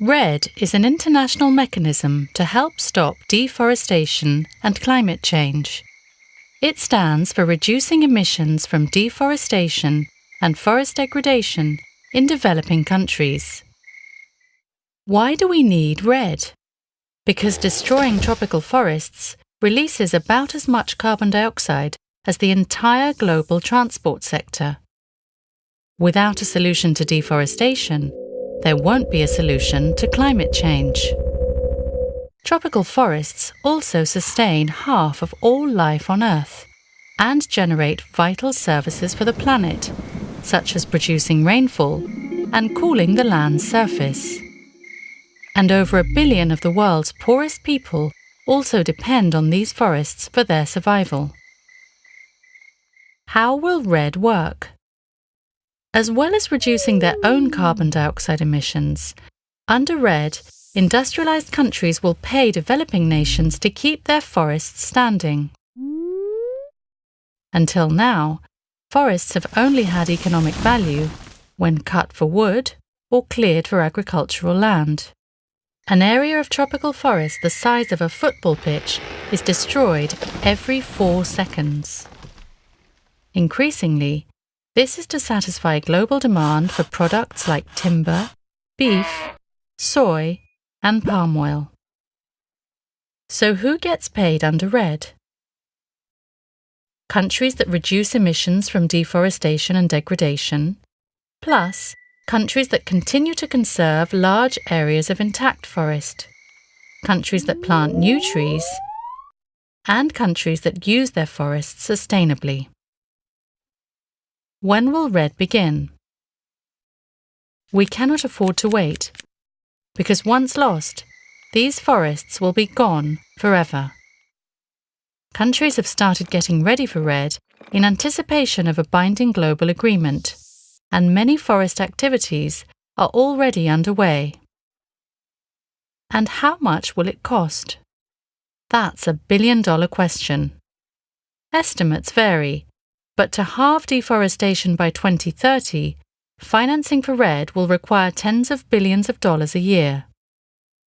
REDD is an international mechanism to help stop deforestation and climate change. It stands for reducing emissions from deforestation and forest degradation in developing countries. Why do we need REDD? Because destroying tropical forests releases about as much carbon dioxide as the entire global transport sector. Without a solution to deforestation, there won't be a solution to climate change. Tropical forests also sustain half of all life on Earth and generate vital services for the planet, such as producing rainfall and cooling the land's surface. And over 1 billion of the world's poorest people also depend on these forests for their survival. How will REDD work? As well as reducing their own carbon dioxide emissions, under REDD, industrialized countries will pay developing nations to keep their forests standing. Until now, forests have only had economic value when cut for wood or cleared for agricultural land. An area of tropical forest the size of a football pitch is destroyed every 4 seconds. Increasingly, this is to satisfy global demand for products like timber, beef, soy, and palm oil. So who gets paid under REDD? Countries that reduce emissions from deforestation and degradation, plus countries that continue to conserve large areas of intact forest, countries that plant new trees, and countries that use their forests sustainably. When will REDD begin? We cannot afford to wait, because once lost, these forests will be gone forever. Countries have started getting ready for REDD in anticipation of a binding global agreement, and many forest activities are already underway. And how much will it cost? That's $1 billion question. Estimates vary, but to halve deforestation by 2030, financing for REDD will require tens of billions of dollars a year.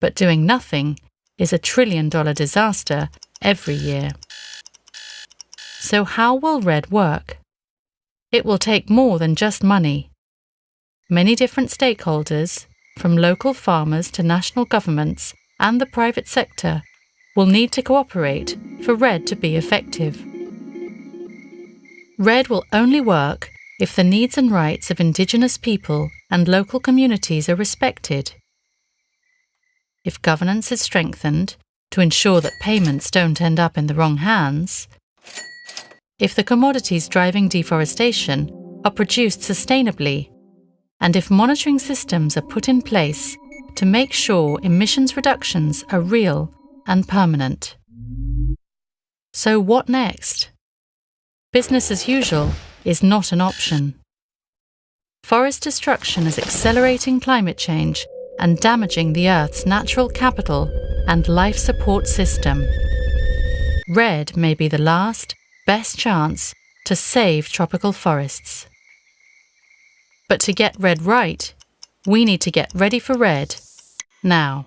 But doing nothing is a $1 trillion disaster every year. So how will REDD work? It will take more than just money. Many different stakeholders, from local farmers to national governments and the private sector, will need to cooperate for REDD to be effective. REDD will only work if the needs and rights of Indigenous people and local communities are respected. If governance is strengthened to ensure that payments don't end up in the wrong hands, if the commodities driving deforestation are produced sustainably, and if monitoring systems are put in place to make sure emissions reductions are real and permanent. So what next? Business as usual is not an option. Forest destruction is accelerating climate change and damaging the Earth's natural capital and life support system. REDD may be the last, best chance to save tropical forests. But to get REDD right, we need to get ready for REDD now.